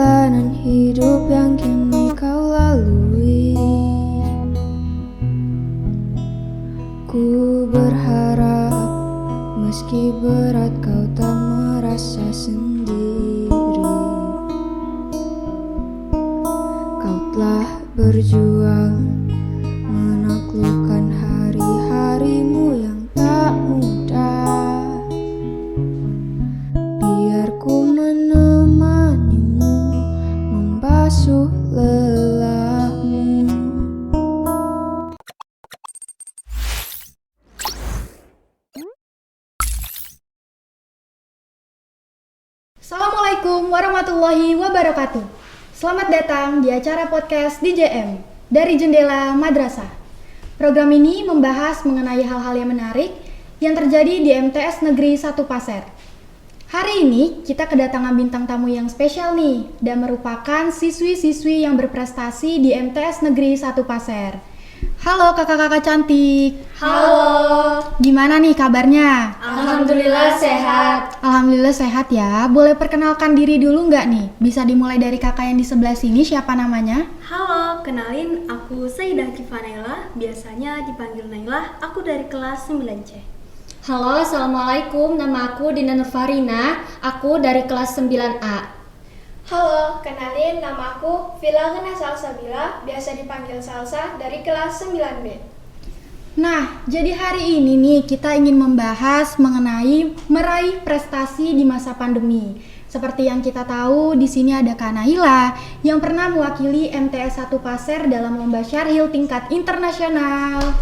perjalanan hidup yang kini kau lalui. Ku berharap meski berat kau tak merasa sendiri. Kau telah berjuang menaklukkan hari-harimu yang tak mudah. Biar ku menemanimu membasuh lelahmu. Assalamualaikum warahmatullahi wabarakatuh. Selamat datang di acara podcast DJM dari Jendela Madrasah. Program ini membahas mengenai hal-hal yang menarik yang terjadi di MTS Negeri 1 Pasir. Hari ini kita kedatangan bintang tamu yang spesial nih, dan merupakan siswi-siswi yang berprestasi di MTS Negeri 1 Pasir. Halo kakak-kakak cantik. Halo. Gimana nih kabarnya? Alhamdulillah sehat. Alhamdulillah sehat ya. Boleh perkenalkan diri dulu nggak nih? Bisa dimulai dari kakak yang di sebelah sini, siapa namanya? Halo, kenalin aku Saidah Kifanela, biasanya dipanggil Naila, aku dari kelas 9C. Halo, Assalamualaikum. Nama aku Dina Nurfarina. Aku dari kelas 9A. Halo, kenalin nama aku Filahena Salsabila, biasa dipanggil Salsa, dari kelas 9B. Nah, jadi hari ini nih kita ingin membahas mengenai meraih prestasi di masa pandemi. Seperti yang kita tahu, di sini ada Kak Naila yang pernah mewakili MTS 1 Pasir dalam lomba Syarhil tingkat internasional.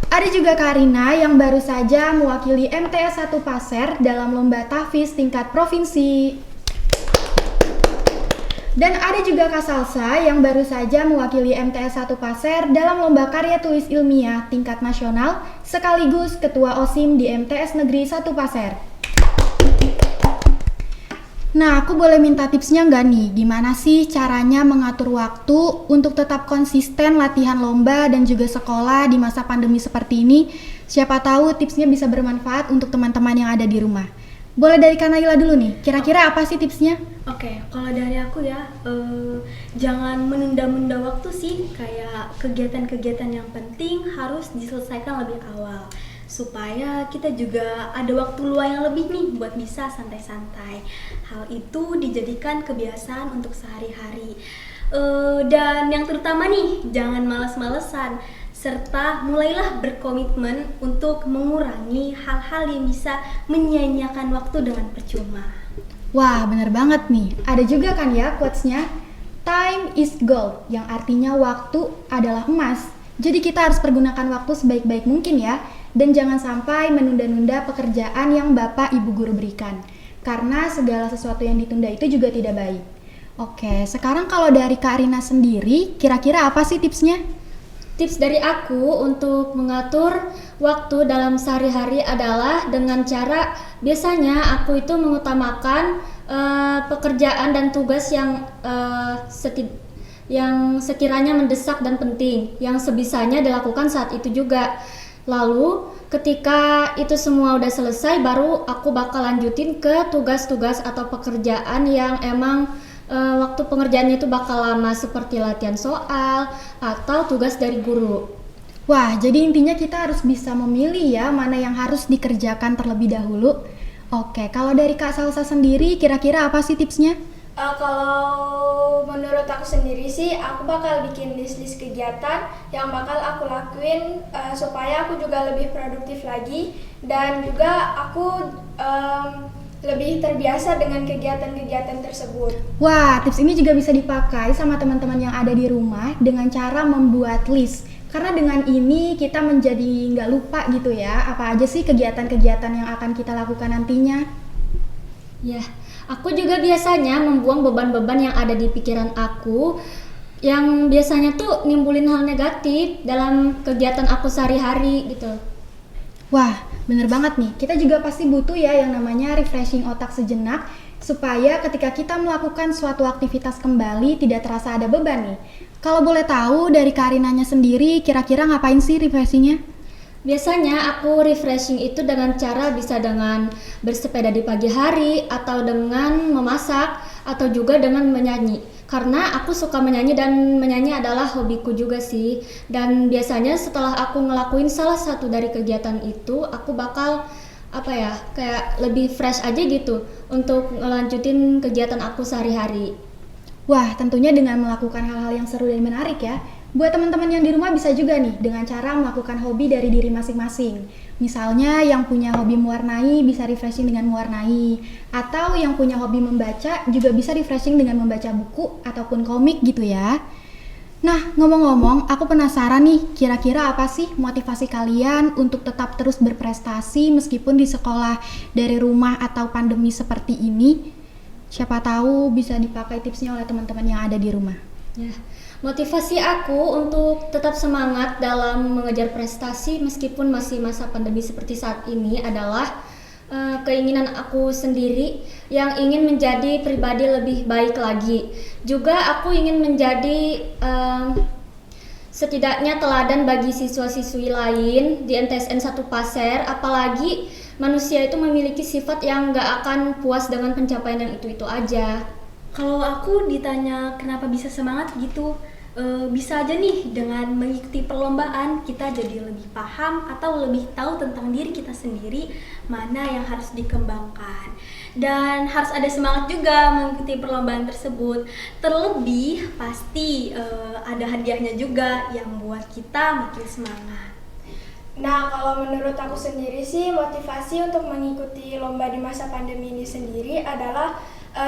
Ada juga Karina yang baru saja mewakili MTS 1 Pasir dalam lomba tahfiz tingkat provinsi. Dan ada juga Kak Salsa yang baru saja mewakili MTS 1 Pasir dalam lomba karya tulis ilmiah tingkat nasional sekaligus ketua OSIM di MTS Negeri 1 Pasir. Nah, aku boleh minta tipsnya nggak nih? Gimana sih caranya mengatur waktu untuk tetap konsisten latihan lomba dan juga sekolah di masa pandemi seperti ini? Siapa tahu tipsnya bisa bermanfaat untuk teman-teman yang ada di rumah. Boleh dari Kak Naila dulu nih, kira-kira apa sih tipsnya? Oke, kalau dari aku ya, jangan menunda-nunda waktu sih. Kayak kegiatan-kegiatan yang penting harus diselesaikan lebih awal, supaya kita juga ada waktu luang yang lebih nih buat bisa santai-santai. Hal itu dijadikan kebiasaan untuk sehari-hari. Dan yang terutama nih, jangan malas-malesan, serta mulailah berkomitmen untuk mengurangi hal-hal yang bisa menyia-nyiakan waktu dengan percuma. Wah, bener banget nih. Ada juga kan ya quotes-nya, time is gold, yang artinya waktu adalah emas. Jadi kita harus pergunakan waktu sebaik-baik mungkin ya. Dan jangan sampai menunda-nunda pekerjaan yang Bapak Ibu Guru berikan. Karena segala sesuatu yang ditunda itu juga tidak baik. Oke, sekarang kalau dari Kak Rina sendiri, kira-kira apa sih tipsnya? Tips dari aku untuk mengatur waktu dalam sehari-hari adalah dengan cara biasanya aku itu mengutamakan pekerjaan dan tugas yang sekiranya mendesak dan penting, yang sebisanya dilakukan saat itu juga. Lalu ketika itu semua udah selesai, baru aku bakal lanjutin ke tugas-tugas atau pekerjaan yang emang waktu pengerjaannya itu bakal lama, seperti latihan soal atau tugas dari guru. Wah, jadi intinya kita harus bisa memilih ya mana yang harus dikerjakan terlebih dahulu. Oke, kalau dari Kak Salsa sendiri, kira-kira apa sih tipsnya? Kalau menurut aku sendiri sih, aku bakal bikin list-list kegiatan yang bakal aku lakuin supaya aku juga lebih produktif lagi, dan juga aku lebih terbiasa dengan kegiatan-kegiatan tersebut. Wah, tips ini juga bisa dipakai sama teman-teman yang ada di rumah dengan cara membuat list. Karena dengan ini kita menjadi nggak lupa gitu ya, apa aja sih kegiatan-kegiatan yang akan kita lakukan nantinya. Ya, aku juga biasanya membuang beban-beban yang ada di pikiran aku yang biasanya tuh nimbulin hal negatif dalam kegiatan aku sehari-hari gitu. Wah, bener banget nih. Kita juga pasti butuh ya yang namanya refreshing otak sejenak supaya ketika kita melakukan suatu aktivitas kembali tidak terasa ada beban nih. Kalau boleh tahu dari Karinanya sendiri, kira-kira ngapain sih refreshingnya? Biasanya aku refreshing itu dengan cara bisa dengan bersepeda di pagi hari atau dengan memasak atau juga dengan menyanyi. Karena aku suka menyanyi dan menyanyi adalah hobiku juga sih. Dan biasanya setelah aku ngelakuin salah satu dari kegiatan itu, aku bakal kayak lebih fresh aja gitu untuk ngelanjutin kegiatan aku sehari-hari. Wah, tentunya dengan melakukan hal-hal yang seru dan menarik ya. Buat teman-teman yang di rumah bisa juga nih dengan cara melakukan hobi dari diri masing-masing. Misalnya yang punya hobi mewarnai bisa refreshing dengan mewarnai, atau yang punya hobi membaca juga bisa refreshing dengan membaca buku ataupun komik gitu ya. Nah, ngomong-ngomong, aku penasaran nih, kira-kira apa sih motivasi kalian untuk tetap terus berprestasi meskipun di sekolah dari rumah atau pandemi seperti ini? Siapa tahu bisa dipakai tipsnya oleh teman-teman yang ada di rumah. Ya, motivasi aku untuk tetap semangat dalam mengejar prestasi meskipun masih masa pandemi seperti saat ini adalah keinginan aku sendiri yang ingin menjadi pribadi lebih baik lagi. Juga aku ingin menjadi setidaknya teladan bagi siswa-siswi lain di MTSN 1 Pasir, apalagi manusia itu memiliki sifat yang gak akan puas dengan pencapaian yang itu-itu aja. Kalau aku ditanya kenapa bisa semangat gitu, bisa aja nih dengan mengikuti perlombaan kita jadi lebih paham atau lebih tahu tentang diri kita sendiri mana yang harus dikembangkan. Dan harus ada semangat juga mengikuti perlombaan tersebut. Terlebih pasti ada hadiahnya juga yang buat kita makin semangat. Nah, kalau menurut aku sendiri sih motivasi untuk mengikuti lomba di masa pandemi ini sendiri adalah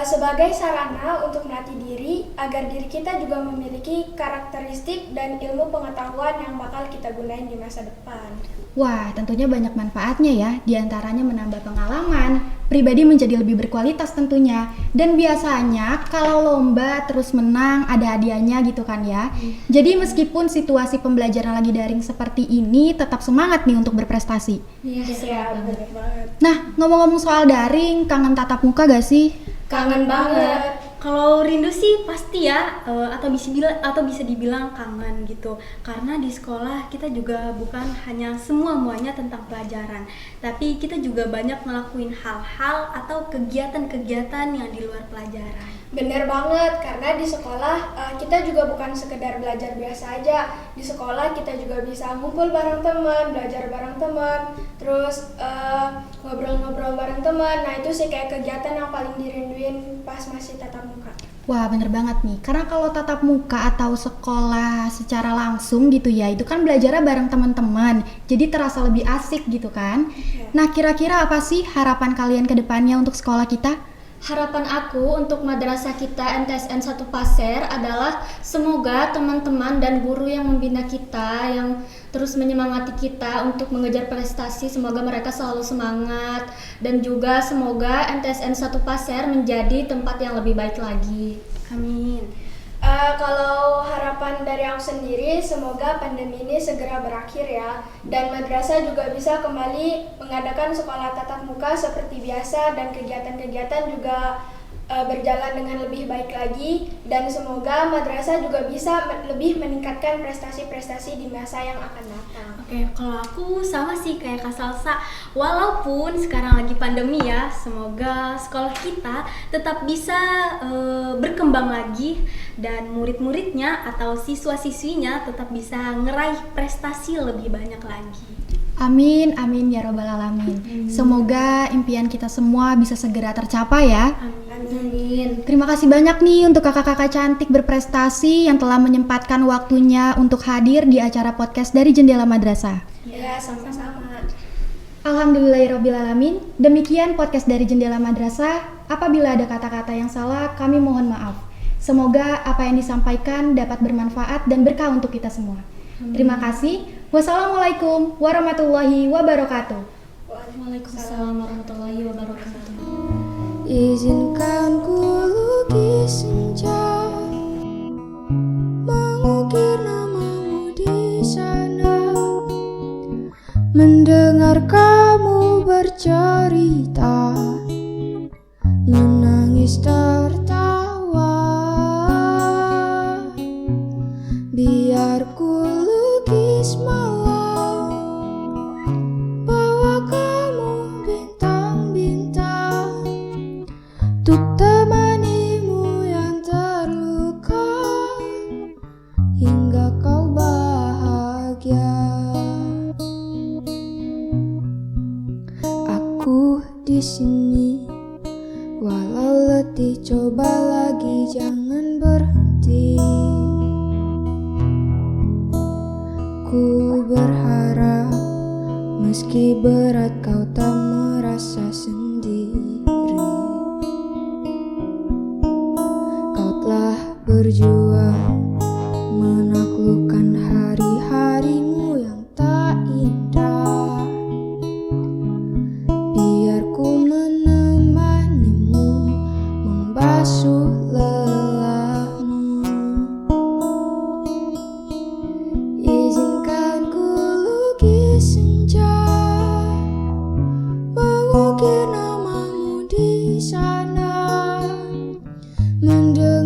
sebagai sarana untuk melatih diri agar diri kita juga memiliki karakteristik dan ilmu pengetahuan yang bakal kita gunain di masa depan. Wah, tentunya banyak manfaatnya ya, diantaranya menambah pengalaman, pribadi menjadi lebih berkualitas tentunya. Dan biasanya kalau lomba terus menang ada hadiahnya gitu kan ya. Jadi meskipun situasi pembelajaran lagi daring seperti ini, tetap semangat nih untuk berprestasi. Iya, bener banget. Nah, ngomong-ngomong soal daring, kangen tatap muka gak sih? Kangen banget. Kalau rindu sih pasti ya, atau bisa dibilang kangen gitu. Karena di sekolah kita juga bukan hanya semuanya tentang pelajaran, tapi kita juga banyak ngelakuin hal-hal atau kegiatan-kegiatan yang di luar pelajaran. Bener banget, karena di sekolah kita juga bukan sekedar belajar biasa aja. Di sekolah kita juga bisa ngumpul bareng teman, belajar bareng teman, terus ngobrol-ngobrol bareng teman. Nah itu sih kayak kegiatan yang paling dirinduin pas masih tatap muka. Wah, bener banget nih, karena kalau tatap muka atau sekolah secara langsung gitu ya, itu kan belajarnya bareng teman-teman, jadi terasa lebih asik gitu kan. Nah, kira-kira apa sih harapan kalian ke depannya untuk sekolah kita? Harapan aku untuk madrasah kita MTSN 1 Pasir adalah semoga teman-teman dan guru yang membina kita, yang terus menyemangati kita untuk mengejar prestasi, semoga mereka selalu semangat, dan juga semoga MTSN 1 Pasir menjadi tempat yang lebih baik lagi. Amin. Kalau harapan dari aku sendiri, semoga pandemi ini segera berakhir ya, dan madrasah juga bisa kembali mengadakan sekolah tatap muka seperti biasa dan kegiatan-kegiatan juga berjalan dengan lebih baik lagi, dan semoga madrasah juga bisa lebih meningkatkan prestasi-prestasi di masa yang akan datang. Oke, kalau aku sama sih kayak Kak Salsa. Walaupun sekarang lagi pandemi ya, semoga sekolah kita tetap bisa berkembang lagi dan murid-muridnya atau siswa-siswinya tetap bisa ngeraih prestasi lebih banyak lagi. Amin, amin ya robbal alamin. Semoga impian kita semua bisa segera tercapai ya. Amin. Terima kasih banyak nih untuk kakak-kakak cantik berprestasi yang telah menyempatkan waktunya untuk hadir di acara podcast dari Jendela Madrasah. Ya, sama-sama. Alhamdulillahirrabbilalamin. Demikian podcast dari Jendela Madrasah. Apabila ada kata-kata yang salah, kami mohon maaf. Semoga apa yang disampaikan dapat bermanfaat dan berkah untuk kita semua. Terima kasih. Wassalamualaikum warahmatullahi wabarakatuh. Waalaikumsalam warahmatullahi wabarakatuh. Izinkan ku lukis senja, mengukir namamu di sana, mendengar kamu bercerita, menangis tertawa. Biar ku lukis malam temanimu yang terluka hingga kau bahagia. Aku di sini, walau letih coba lagi jangan berhenti. Ku berharap meski berat kau tak merasa sendiri. Kau telah berjuang menaklukkan hari-harimu yang tak indah. Biar ku menemanimu membasuh lelahmu. Izinkan ku lukis senja, mengukir namamu di sana, mendengar